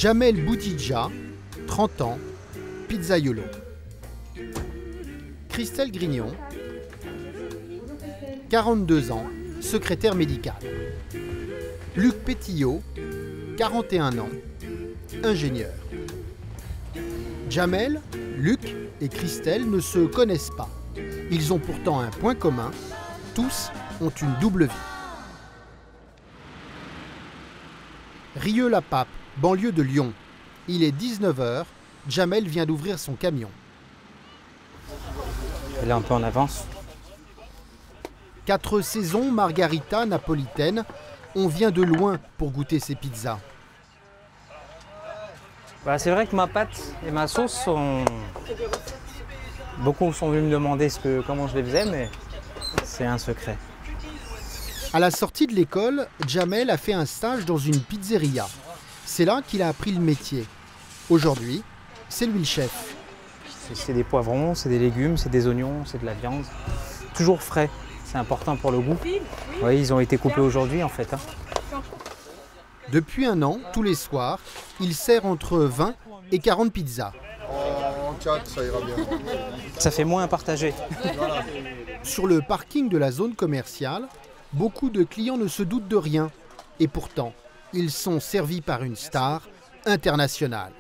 Jamel Boutidja, 30 ans, pizzaiolo. Christelle Grignon, 42 ans, secrétaire médicale. Luc Pétillot, 41 ans, ingénieur. Jamel, Luc et Christelle ne se connaissent pas. Ils ont pourtant un point commun, tous ont une double vie. Rieux-la-Pape, banlieue de Lyon. Il est 19 h, Jamel vient d'ouvrir son camion. Elle est un peu en avance. 4 saisons, margarita, napolitaine. On vient de loin pour goûter ces pizzas. C'est vrai que ma pâte et ma sauce sont... Beaucoup sont venus me demander comment je les faisais, mais c'est un secret. À la sortie de l'école, Jamel a fait un stage dans une pizzeria. C'est là qu'il a appris le métier. Aujourd'hui, c'est lui le chef. C'est des poivrons, c'est des légumes, c'est des oignons, c'est de la viande. Toujours frais, c'est important pour le goût. Oui, ils ont été coupés aujourd'hui en fait. Depuis 1 an, tous les soirs, il sert entre 20 et 40 pizzas. En 4, ça ira bien. Ça fait moins à partager. Sur le parking de la zone commerciale, beaucoup de clients ne se doutent de rien. Et pourtant, ils sont servis par une star internationale.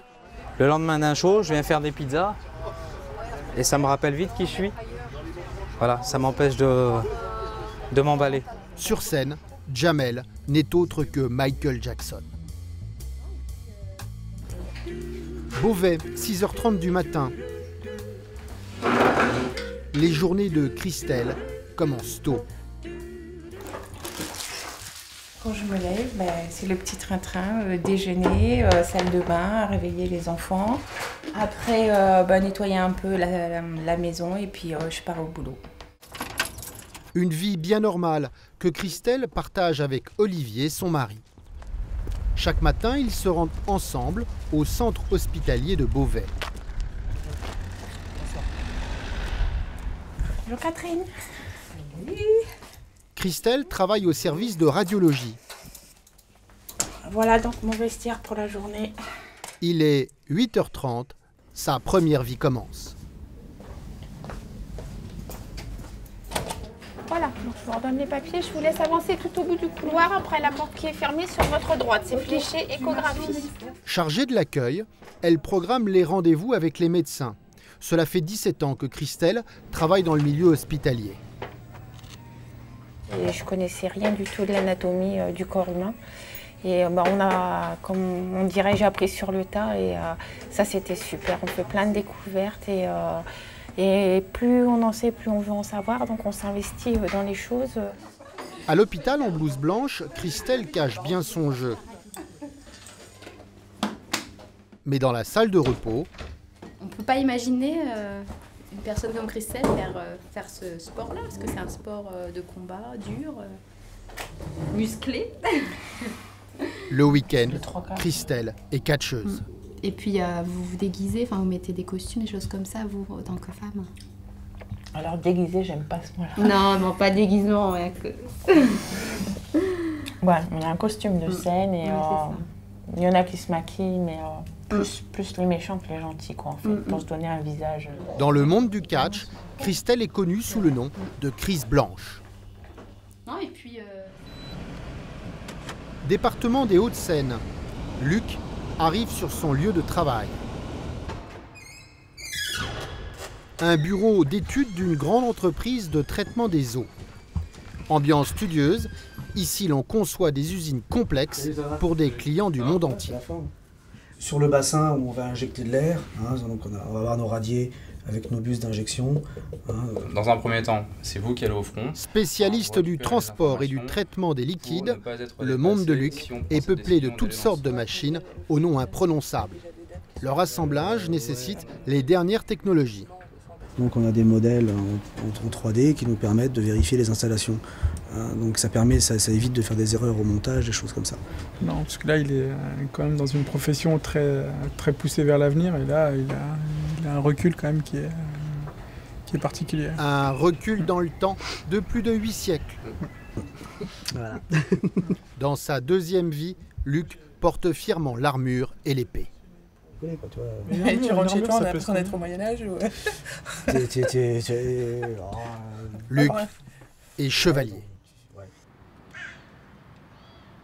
Le lendemain d'un show, je viens faire des pizzas et ça me rappelle vite qui je suis. Voilà, ça m'empêche de m'emballer. Sur scène, Jamel n'est autre que Michael Jackson. Beauvais, 6h30 du matin. Les journées de Christelle commencent tôt. Quand je me lève, c'est le petit train-train, déjeuner, salle de bain, réveiller les enfants. Après, nettoyer un peu la maison et puis je pars au boulot. Une vie bien normale que Christelle partage avec Olivier, son mari. Chaque matin, ils se rendent ensemble au centre hospitalier de Beauvais. Bonjour Catherine. Christelle travaille au service de radiologie. Voilà donc mon vestiaire pour la journée. Il est 8h30, sa première vie commence. Voilà, donc je vous redonne les papiers, je vous laisse avancer tout au bout du couloir, après la porte qui est fermée sur votre droite, c'est fléché échographie. Chargée de l'accueil, elle programme les rendez-vous avec les médecins. Cela fait 17 ans que Christelle travaille dans le milieu hospitalier. Et je connaissais rien du tout de l'anatomie du corps humain. Et on a, comme on dirait, j'ai appris sur le tas et ça c'était super. On fait plein de découvertes et plus on en sait, plus on veut en savoir. Donc on s'investit dans les choses. À l'hôpital en blouse blanche, Christelle cache bien son jeu. Mais dans la salle de repos... On ne peut pas imaginer une personne comme Christelle faire ce sport-là, parce que c'est un sport de combat, dur, musclé. Le week-end, Christelle est catcheuse. Et puis vous vous déguisez, vous mettez des costumes, des choses comme ça, vous, en tant que femme. Alors déguisé, j'aime pas ce mot-là. Non, pas déguisement. Ouais, Voilà, on a un costume de scène et il y en a qui se maquillent, mais plus les méchants que les gentils, quoi, en fait, pour se donner un visage. Dans le monde du catch, Christelle est connue sous le nom de Chris Blanche. Non, et puis... Département des Hauts-de-Seine, Luc arrive sur son lieu de travail. Un bureau d'études d'une grande entreprise de traitement des eaux. Ambiance studieuse, ici l'on conçoit des usines complexes pour des clients du monde entier. Sur le bassin où on va injecter de l'air, donc on va avoir nos radiers avec nos bus d'injection. Dans un premier temps, c'est vous qui allez au front. Spécialiste du transport et du traitement des liquides, le monde de Luc est peuplé de toutes sortes de machines au nom imprononçable. Leur assemblage nécessite les dernières technologies. Donc on a des modèles en 3D qui nous permettent de vérifier les installations. Donc ça évite de faire des erreurs au montage, des choses comme ça. Non, parce que là il est quand même dans une profession très, très poussée vers l'avenir et là il a un recul quand même qui est particulier. Un recul dans le temps de plus de 8 siècles. Voilà. Dans sa deuxième vie, Luc porte fièrement l'armure et l'épée. Et tu rentres chez toi, on a l'impression d'être au Moyen-Âge ou... Luc est chevalier.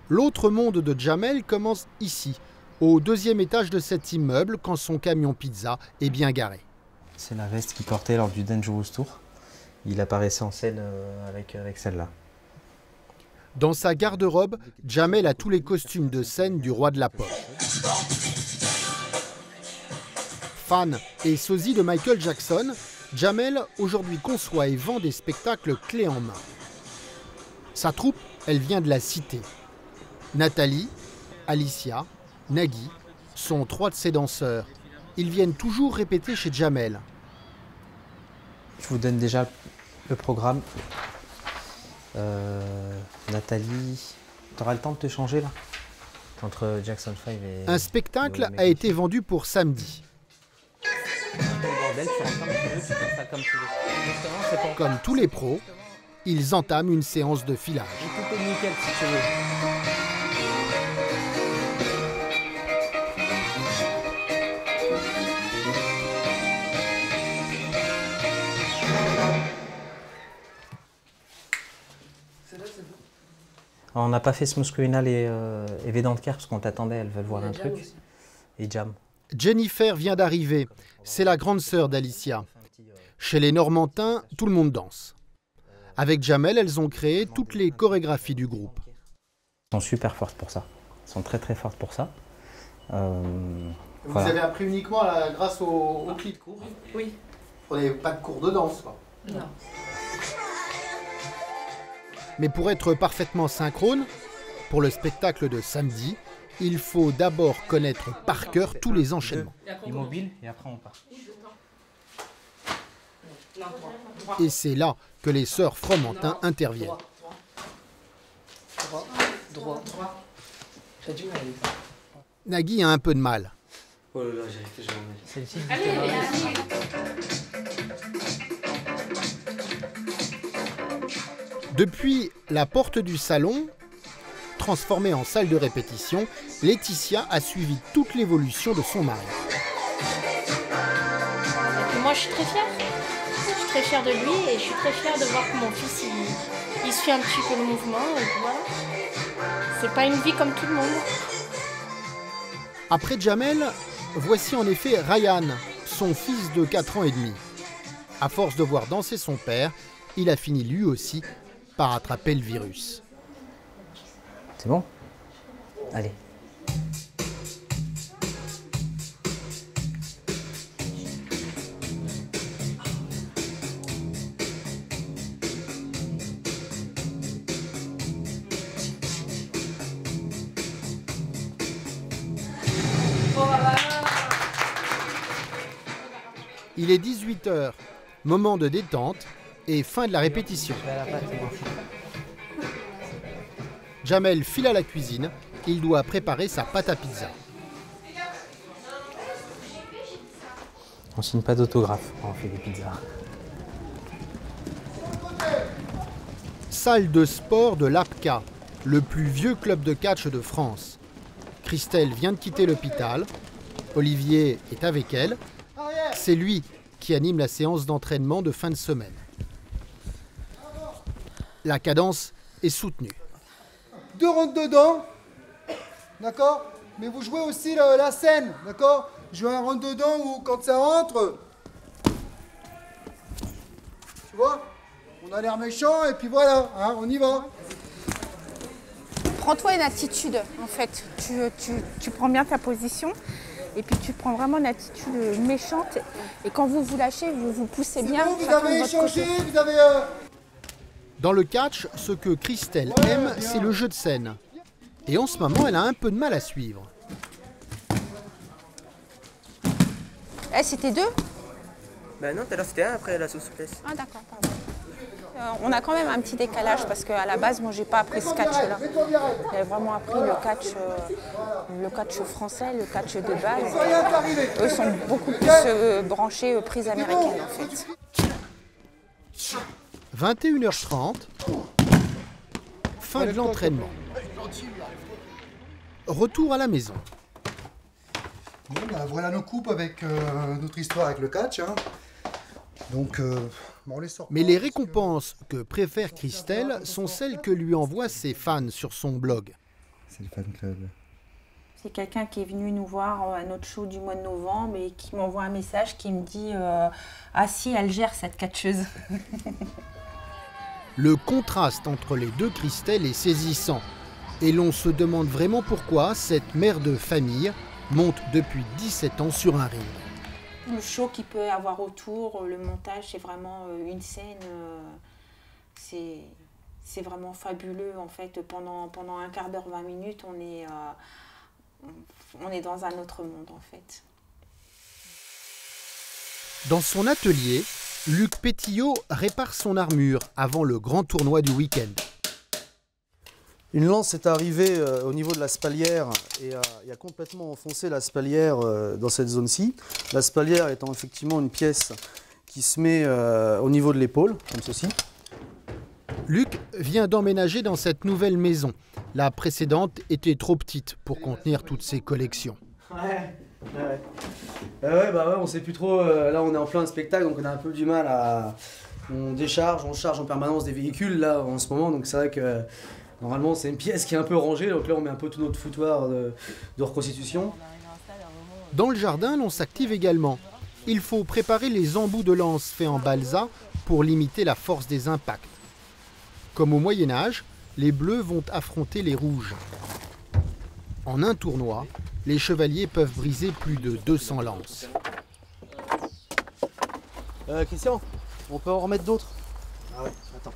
L'autre monde de Jamel commence ici, au 2e étage de cet immeuble, quand son camion pizza est bien garé. C'est la veste qu'il portait lors du Dangerous Tour. Il apparaissait en scène avec celle-là. Dans sa garde-robe, Jamel a tous les costumes de scène du roi de la pop. Fan et sosie de Michael Jackson, Jamel aujourd'hui conçoit et vend des spectacles clés en main. Sa troupe, elle vient de la cité. Nathalie, Alicia, Nagui sont 3 de ses danseurs. Ils viennent toujours répéter chez Jamel. Je vous donne déjà le programme. Nathalie, tu auras le temps de te changer là? Entre Jackson 5 et... Un spectacle a été vendu pour samedi. Comme tous les pros, ils entament une séance de filage. Tout est nickel si tu veux. On n'a pas fait Smooth Criminal et Vedant Care parce qu'on t'attendait, elles veulent voir un truc. Et Jam. Jennifer vient d'arriver. C'est la grande sœur d'Alicia. Chez les Normandins, tout le monde danse. Avec Jamel, elles ont créé toutes les chorégraphies du groupe. Elles sont super fortes pour ça. Elles sont très très fortes pour ça. Vous voilà. avez appris uniquement grâce au clip de cours? Oui. Vous n'avez pas de cours de danse, quoi? Non. Mais pour être parfaitement synchrone, pour le spectacle de samedi, il faut d'abord connaître par cœur tous les enchaînements. Immobile et après on part. Et c'est là que les sœurs Fromentin interviennent. Droit. J'ai du mal avec ça. Nagui a un peu de mal. Oh là là, j'arrive toujours à mettre. Celle-ci. Depuis la porte du salon, transformée en salle de répétition, Laetitia a suivi toute l'évolution de son mari. Et moi, je suis très fière. Je suis très fière de lui et je suis très fière de voir que mon fils, il suit un petit peu le mouvement. Et voilà. C'est pas une vie comme tout le monde. Après Jamel, voici en effet Ryan, son fils de 4 ans et demi. À force de voir danser son père, il a fini lui aussi par attraper le virus. C'est bon? Allez. Il est 18h, moment de détente et fin de la répétition. Jamel file à la cuisine, il doit préparer sa pâte à pizza. On signe pas d'autographe quand on fait des pizzas. Salle de sport de l'APCA, le plus vieux club de catch de France. Christelle vient de quitter l'hôpital, Olivier est avec elle. C'est lui qui anime la séance d'entraînement de fin de semaine. La cadence est soutenue. 2 rentres dedans, d'accord? Mais vous jouez aussi la scène, d'accord? Jouez un rentre dedans où quand ça rentre, tu vois? On a l'air méchant et puis voilà, hein, on y va. Prends-toi une attitude, en fait. Tu prends bien ta position et puis tu prends vraiment une attitude méchante. Et quand vous vous lâchez, vous vous poussez bien. Bon, vous avez échangé, vous avez... Dans le catch, ce que Christelle aime, c'est le jeu de scène. Et en ce moment, elle a un peu de mal à suivre. Eh, c'était 2? Ben non, tout à l'heure c'était 1 après la souplesse. Ah d'accord, pardon. On a quand même un petit décalage parce qu'à la base, moi, j'ai pas appris ce catch-là. J'ai vraiment appris le catch français, le catch de base. Eux sont beaucoup plus branchés prises américaines, en fait. 21h30, fin de l'entraînement. retour à la maison. Bon, ben, voilà nos coupes avec notre histoire avec le catch. Hein. Donc, on les sort. Mais les récompenses que préfère Christelle sont celles que lui envoient ses fans sur son blog. C'est le fan club. C'est quelqu'un qui est venu nous voir à notre show du mois de novembre et qui m'envoie un message qui me dit « Ah si, elle gère cette catcheuse ». Le contraste entre les deux Christelle est saisissant. Et l'on se demande vraiment pourquoi cette mère de famille monte depuis 17 ans sur un ring. Le show qu'il peut avoir autour, le montage, c'est vraiment une scène, c'est vraiment fabuleux en fait. Pendant un quart d'heure, 20 minutes, on est dans un autre monde en fait. Dans son atelier, Luc Pétillot répare son armure avant le grand tournoi du week-end. Une lance est arrivée au niveau de la spalière et a complètement enfoncé la spalière dans cette zone-ci. La spalière étant effectivement une pièce qui se met au niveau de l'épaule, comme ceci. Luc vient d'emménager dans cette nouvelle maison. La précédente était trop petite pour contenir toutes ses collections. On sait plus trop. Là, on est en plein spectacle, donc on a un peu du mal à. On décharge, on charge en permanence des véhicules là en ce moment, donc c'est vrai que. Normalement, c'est une pièce qui est un peu rangée, donc là on met un peu tout notre foutoir de reconstitution. Dans le jardin, l'on s'active également. Il faut préparer les embouts de lance faits en balsa pour limiter la force des impacts. Comme au Moyen-Âge, les bleus vont affronter les rouges. En un tournoi, les chevaliers peuvent briser plus de 200 lances. Christian, on peut en remettre d'autres? Ah ouais, attends.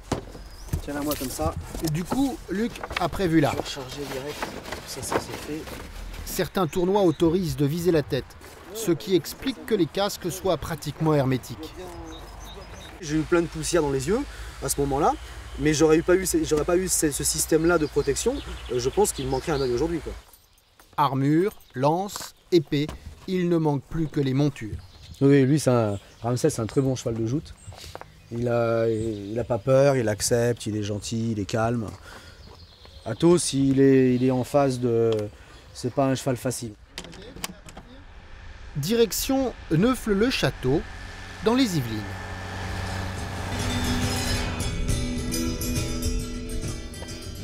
Tiens-la moi comme ça. Du coup, Luc a prévu là. Je vais recharger direct. Ça c'est fait. Certains tournois autorisent de viser la tête, ce qui explique que les casques soient pratiquement hermétiques. J'ai eu plein de poussière dans les yeux à ce moment-là, mais j'aurais pas eu ce système-là de protection. Je pense qu'il me manquerait un œil aujourd'hui, quoi. Armure, lance, épée, il ne manque plus que les montures. Oui, lui, Ramsès, c'est un très bon cheval de joute. Il a pas peur, il accepte, il est gentil, il est calme. Athos, il est en phase de... C'est pas un cheval facile. Direction Neufle-le-Château, dans les Yvelines.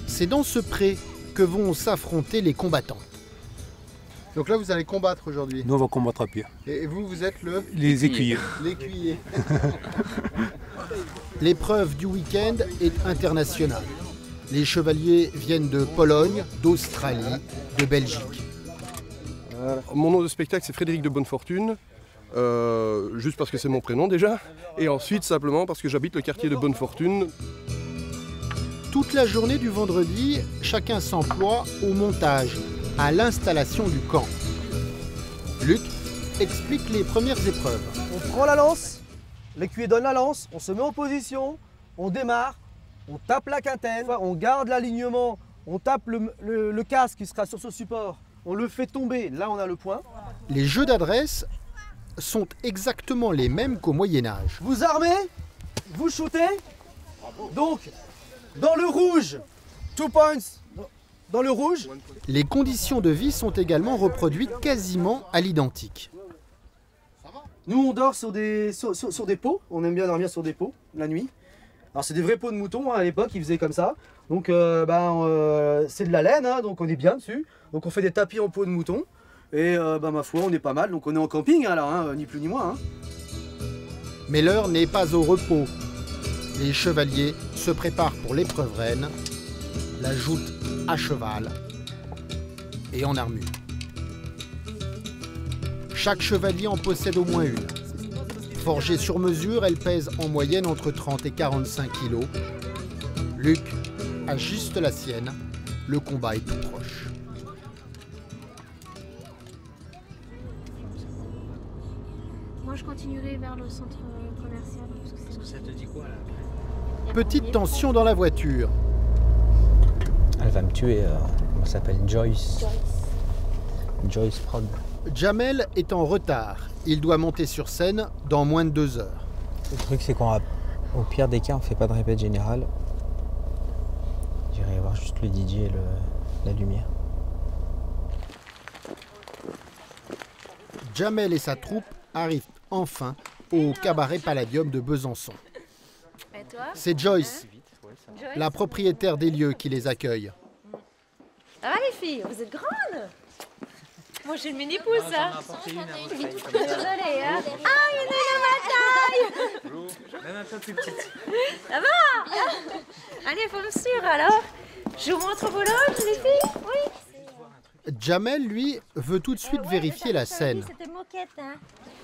C'est dans ce pré que vont s'affronter les combattants. Donc là, vous allez combattre aujourd'hui. Nous, on va combattre à pied. Et vous êtes les écuyers. L'écuyer. L'épreuve du week-end est internationale. Les chevaliers viennent de Pologne, d'Australie, de Belgique. Mon nom de spectacle, c'est Frédéric de Bonnefortune. Juste parce que c'est mon prénom déjà. Et ensuite, simplement parce que j'habite le quartier de Bonnefortune. Toute la journée du vendredi, chacun s'emploie au montage, à l'installation du camp. Luc explique les premières épreuves. On prend la lance, l'écuyer donne la lance, on se met en position, on démarre, on tape la quintaine, on garde l'alignement, on tape le casque qui sera sur ce support, on le fait tomber, là on a le point. Les jeux d'adresse sont exactement les mêmes qu'au Moyen-Âge. Vous armez, vous shootez, donc dans le rouge, 2 points. Dans le rouge. Les conditions de vie sont également reproduites quasiment à l'identique. Nous, on dort sur des pots. On aime bien dormir sur des pots la nuit. Alors, c'est des vrais pots de mouton. Hein, à l'époque, ils faisaient comme ça. Donc, c'est de la laine, hein, donc on est bien dessus. Donc, on fait des tapis en peau de mouton. Et ma foi, on est pas mal. Donc, on est en camping, hein, là, hein, ni plus ni moins. Hein. Mais l'heure n'est pas au repos. Les chevaliers se préparent pour l'épreuve reine, la joute à cheval et en armure. Chaque chevalier en possède au moins une. Forgée sur mesure, elle pèse en moyenne entre 30 et 45 kg. Luc ajuste la sienne. Le combat est tout proche. Moi, je continuerai vers le centre commercial. Parce que ça te dit quoi là? Petite tension dans la voiture. Elle va me tuer, elle s'appelle Joyce. Joyce Prod. Jamel est en retard. Il doit monter sur scène dans moins de 2 heures. Le truc c'est qu'au pire des cas, on fait pas de répète générale. J'irai voir juste le DJ et la lumière. Jamel et sa troupe arrivent enfin au cabaret Palladium de Besançon. C'est Joyce, la propriétaire des lieux, qui les accueille. Ça va les filles? Vous êtes grandes? Moi j'ai le mini-pouce, hein. Désolée, hein. Ah, il y en a une à ma taille. Même un peu plus petite. Ça va? Allez, faut me suivre alors. Je vous montre vos loges, les filles? Oui. Jamel, lui, veut tout de suite vérifier la scène. C'était moquette, hein.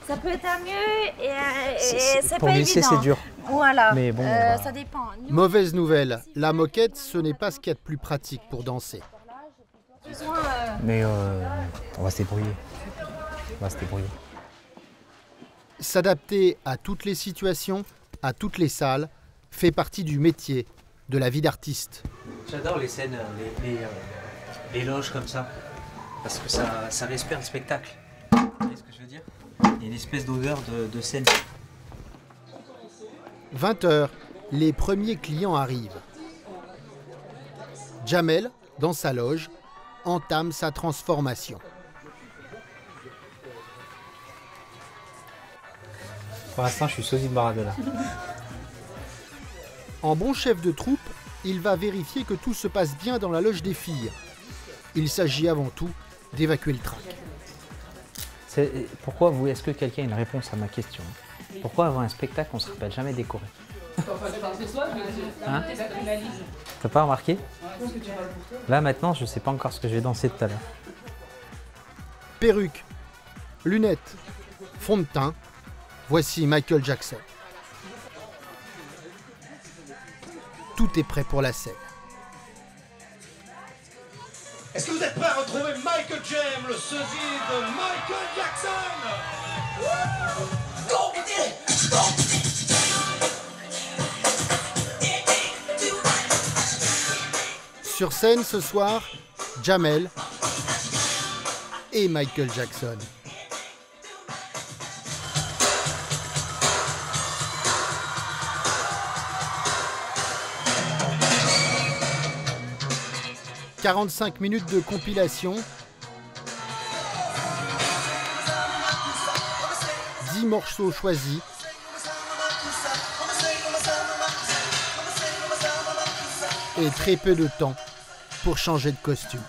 Ça peut être mieux et c'est pour pas glisser, évident. c'est dur. Voilà. Mais bon, ça dépend. Nous, Mauvaise nouvelle, la moquette, ce n'est pas ce qu'il y a de plus pratique pour danser. Mais on va se débrouiller. S'adapter à toutes les situations, à toutes les salles, fait partie du métier, de la vie d'artiste. J'adore les scènes, les loges comme ça, parce que ça respire le spectacle. Vous voyez ce que je veux dire? Il y a une espèce d'odeur de scène. 20 h, les premiers clients arrivent. Jamel, dans sa loge, entame sa transformation. Pour l'instant, je suis sosie de Maradona. En bon chef de troupe, il va vérifier que tout se passe bien dans la loge des filles. Il s'agit avant tout d'évacuer le trac. Pourquoi est-ce que quelqu'un a une réponse à ma question? Pourquoi avant un spectacle, on ne se rappelle jamais décorer? Hein? T'as pas remarqué? Là maintenant, je sais pas encore ce que je vais danser tout à l'heure. Perruque, lunettes, fond de teint, voici Michael Jackson. Tout est prêt pour la scène. Est-ce que vous êtes prêts à retrouver Michael James, le sosie de Michael Jackson? Sur scène ce soir, Jamel et Michael Jackson. « 45 minutes de compilation, 10 morceaux choisis, et très peu de temps pour changer de costume.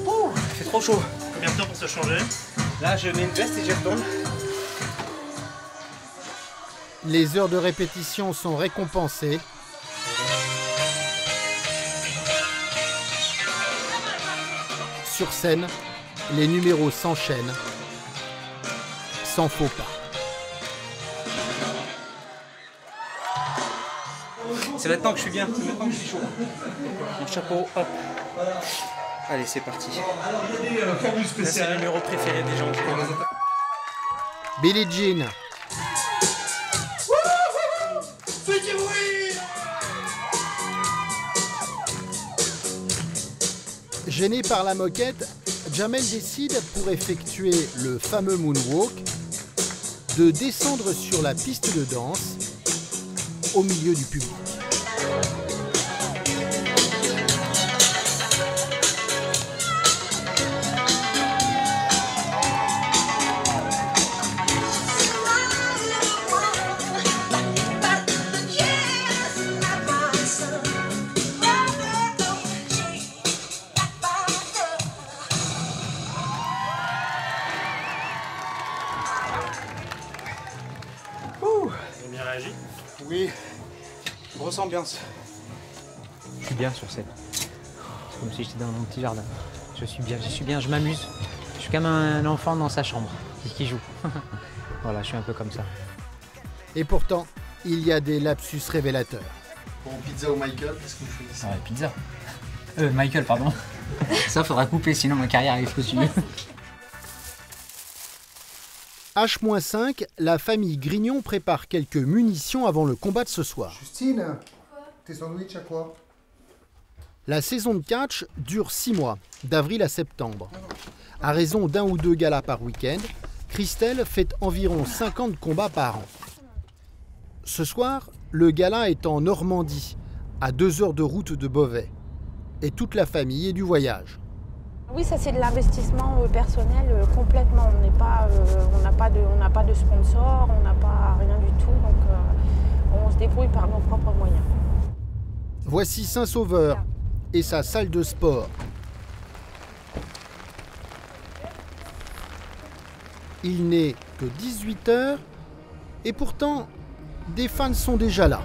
Ouh, il fait trop chaud. Combien de temps pour se changer? Là, je mets une veste et j'y retourne. Les heures de répétition sont récompensées. Sur scène, les numéros s'enchaînent, sans faux pas. C'est maintenant que je suis bien, c'est maintenant que je suis chaud. Mon chapeau, hop. Allez, c'est parti. Là, c'est le numéro préféré des gens. Billie Jean. Faites du bruit! Gêné par la moquette, Jamel décide, pour effectuer le fameux moonwalk, de descendre sur la piste de danse au milieu du public. Oui, grosse ambiance. Je suis bien sur scène. C'est comme si j'étais dans mon petit jardin. Je suis bien, je m'amuse. Je suis comme un enfant dans sa chambre qui joue. Voilà, je suis un peu comme ça. Et pourtant, il y a des lapsus révélateurs. Bon, pizza ou Michael, qu'est-ce que vous choisissez? Ah ouais, pizza. Michael, pardon. Ça, faudra couper, sinon ma carrière est foutue. H-5, la famille Grignon prépare quelques munitions avant le combat de ce soir. Justine, tes sandwichs à quoi? La saison de catch dure 6 mois, d'avril à septembre. À raison d'un ou deux galas par week-end, Christelle fait environ 50 combats par an. Ce soir, le gala est en Normandie, à 2 heures de route de Beauvais. Et toute la famille est du voyage. Oui, ça c'est de l'investissement personnel complètement. On n'a pas de sponsor, on n'a pas rien du tout, donc on se débrouille par nos propres moyens. Voici Saint-Sauveur et sa salle de sport. Il n'est que 18 h et pourtant des fans sont déjà là.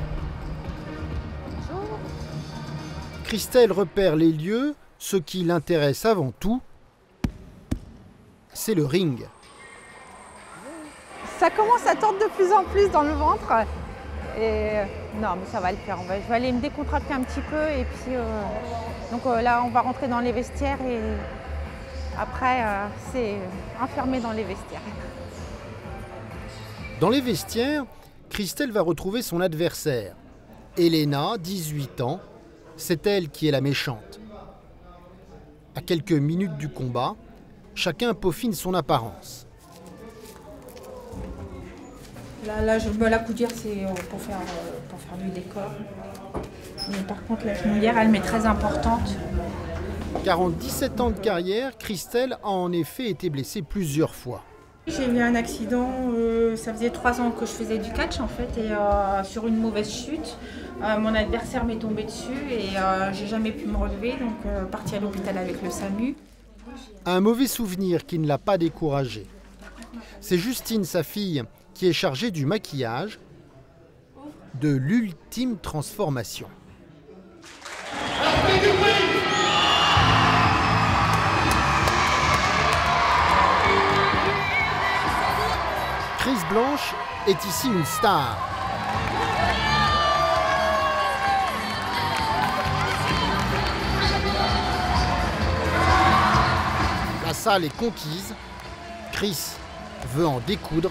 Christelle repère les lieux. Ce qui l'intéresse avant tout, c'est le ring. Ça commence à tordre de plus en plus dans le ventre. Et non, mais ça va le faire. Je vais aller me décontracter un petit peu. Et puis, donc là, on va rentrer dans les vestiaires. Et après, c'est enfermé dans les vestiaires. Dans les vestiaires, Christelle va retrouver son adversaire. Elena, 18 ans. C'est elle qui est la méchante. À quelques minutes du combat, chacun peaufine son apparence. Là je me la coudière, c'est pour faire du décor. Mais par contre, la genouillère, elle m'est très importante. Car en 17 ans de carrière, Christelle a en effet été blessée plusieurs fois. J'ai eu un accident, ça faisait 3 ans que je faisais du catch en fait, et sur une mauvaise chute, mon adversaire m'est tombé dessus et j'ai jamais pu me relever, donc partie à l'hôpital avec le SAMU. Un mauvais souvenir qui ne l'a pas découragée. C'est Justine, sa fille, qui est chargée du maquillage, de l'ultime transformation. Chris Blanche est ici une star. La salle est conquise. Chris veut en découdre.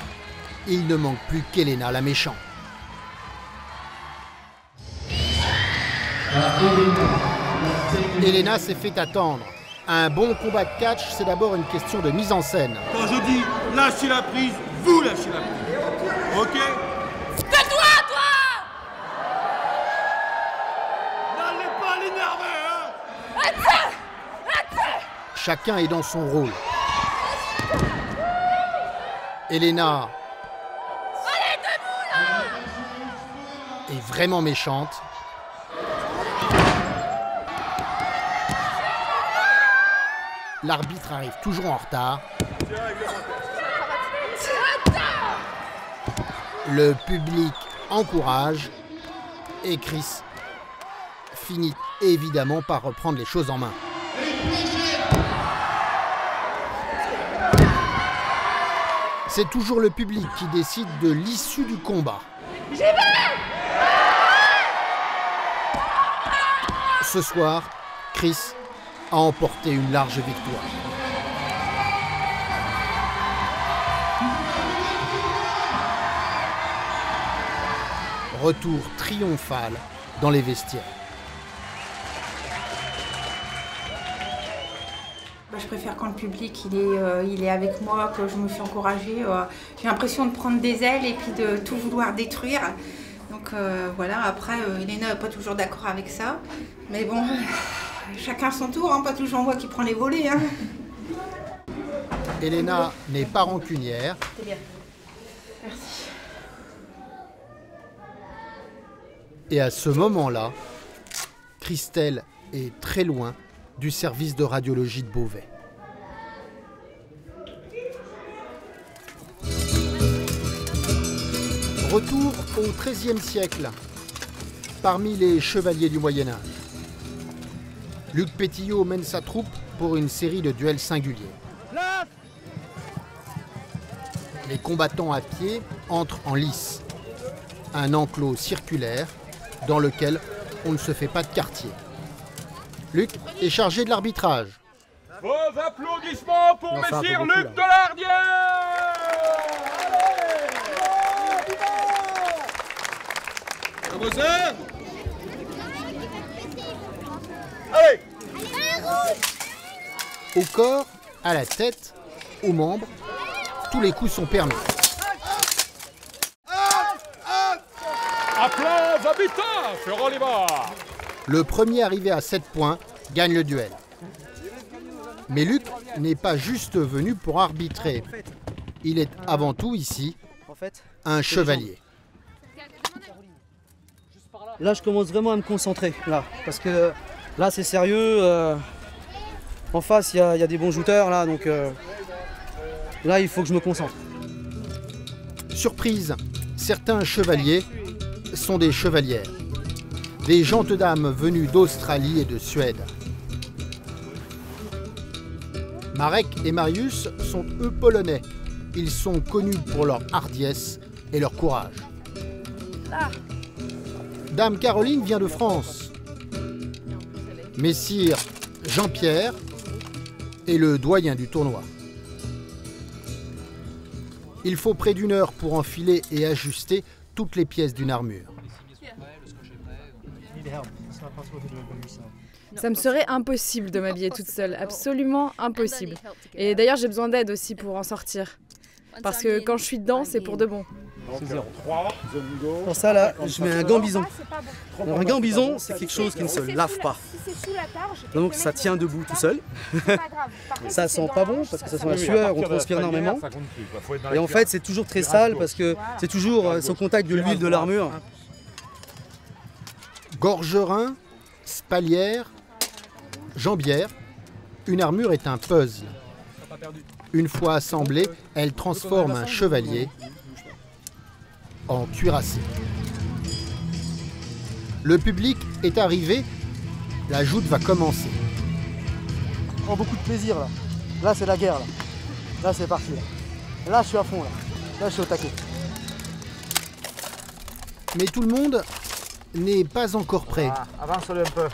Il ne manque plus qu'Elena, la méchante. Elena s'est fait attendre. Un bon combat de catch, c'est d'abord une question de mise en scène. Quand je dis lâchez la prise, vous lâchez la prise. Ok? Tais-toi, toi! N'allez pas l'énerver, hein! Chacun est dans son rôle. Elena est vraiment méchante. L'arbitre arrive toujours en retard. Le public encourage et Chris finit évidemment par reprendre les choses en main. C'est toujours le public qui décide de l'issue du combat. J'y vais! Ce soir, Chris a emporté une large victoire. Retour triomphal dans les vestiaires. Je préfère quand le public il est avec moi, que je me fais encourager. J'ai l'impression de prendre des ailes et puis de tout vouloir détruire. Donc voilà, après, Elena n'est pas toujours d'accord avec ça. Mais bon, chacun son tour, hein, pas toujours moi qui prend les volets. Hein. Elena n'est pas rancunière. C'est bien. Merci. Et à ce moment-là, Christelle est très loin du service de radiologie de Beauvais. Retour au XIIIe siècle, parmi les chevaliers du Moyen-Âge. Luc Pétillot mène sa troupe pour une série de duels singuliers. Les combattants à pied entrent en lice, un enclos circulaire dans lequel on ne se fait pas de quartier. Luc est chargé de l'arbitrage. Vos applaudissements pour messire Luc Delardière! Allez! Au corps, à la tête, aux membres, tous les coups sont permis. Applause à Bita sur Oliver! Le premier arrivé à 7 points gagne le duel. Mais Luc n'est pas juste venu pour arbitrer. Il est avant tout ici un chevalier. Là, je commence vraiment à me concentrer, là, parce que là, c'est sérieux. En face, il y a des bons shooters, là, donc là, il faut que je me concentre. Surprise, certains chevaliers sont des chevalières. Des gentes dames venues d'Australie et de Suède. Marek et Marius sont eux polonais. Ils sont connus pour leur hardiesse et leur courage. Dame Caroline vient de France. Messire Jean-Pierre est le doyen du tournoi. Il faut près d'1 heure pour enfiler et ajuster toutes les pièces d'une armure. Ça me serait impossible de m'habiller toute seule, absolument impossible. Et d'ailleurs, j'ai besoin d'aide aussi pour en sortir. Parce que quand je suis dedans, c'est pour de bon. Pour ça, là, je mets un gant bison. Alors, un gant bison, c'est quelque chose qui ne se lave pas. Donc ça tient debout tout seul. Ça sent pas bon parce que ça sent la sueur, on transpire énormément. Et en fait, c'est toujours très sale parce que c'est toujours au contact de l'huile de l'armure. Gorgerin, spalière, jambière, une armure est un puzzle. Une fois assemblée, elle transforme un chevalier en cuirassé. Le public est arrivé, la joute va commencer. Oh, beaucoup de plaisir là. Là c'est la guerre là. Là c'est parti. Là je suis à fond là. Là je suis au taquet. Mais tout le monde n'est pas encore prêt. Avance-le un peu.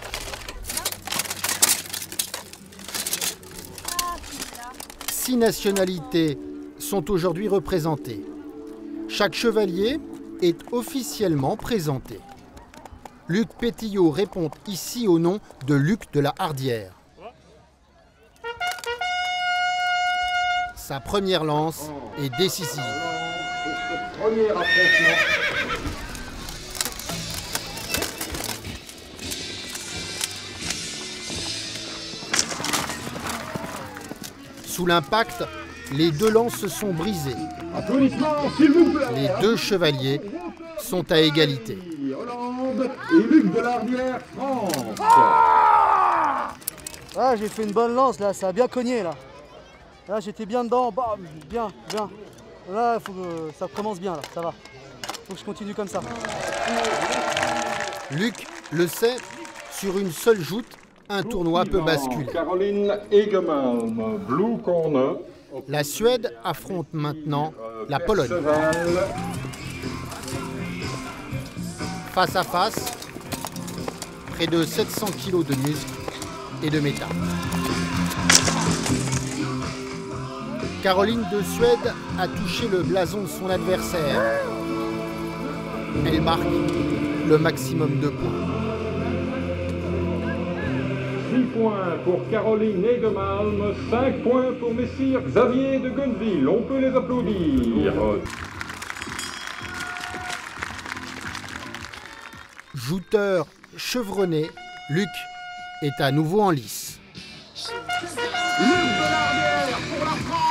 6 nationalités sont aujourd'hui représentées. Chaque chevalier est officiellement présenté. Luc Pétillot répond ici au nom de Luc de la Hardière. Sa première lance est décisive. Premier affrontement. Sous l'impact, les 2 lances sont brisées. Applaudissements, s'il vous plaît. Les 2 chevaliers sont à égalité. Hollande et Luc de la Hardière, France. Ah, j'ai fait une bonne lance là, ça a bien cogné là. Là j'étais bien dedans, bam, bien. Là faut que ça commence bien là, ça va. Faut que je continue comme ça. Luc le sait, sur une seule joute, un tournoi peut basculer. Caroline Egemalm, Blue Corner. La Suède affronte maintenant la Pologne. Face à face, près de 700 kg de muscles et de métal. Caroline de Suède a touché le blason de son adversaire. Elle marque le maximum de points. 6 points pour Caroline Egemalm, 5 points pour Messire Xavier de Gonneville. On peut les applaudir. Jouteur chevronné, Luc est à nouveau en lice. Luc de la Hardière pour la France.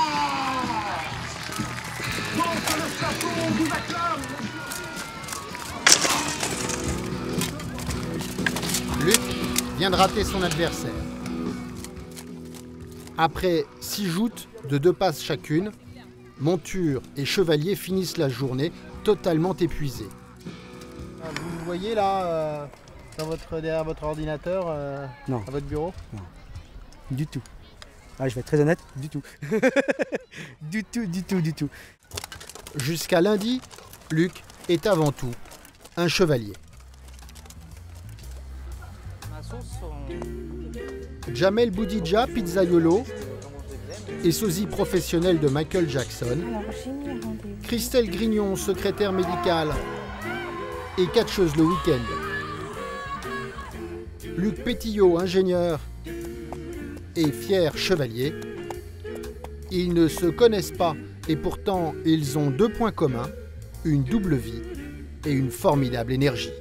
Contre le chapeau du vaccin. Luc vient de rater son adversaire. Après 6 joutes de 2 passes chacune, monture et chevalier finissent la journée totalement épuisés. Vous voyez là, derrière votre ordinateur, Non. à votre bureau? Non. Du tout. Ah, je vais être très honnête, du tout. du tout. Jusqu'à lundi, Luc est avant tout un chevalier. Jamel Boudidja, pizzaiolo et sosie professionnel de Michael Jackson. Christelle Grignon, secrétaire médicale et catcheuse le week-end. Luc Pétillot, ingénieur et fier chevalier. Ils ne se connaissent pas et pourtant ils ont 2 points communs, une double vie et une formidable énergie.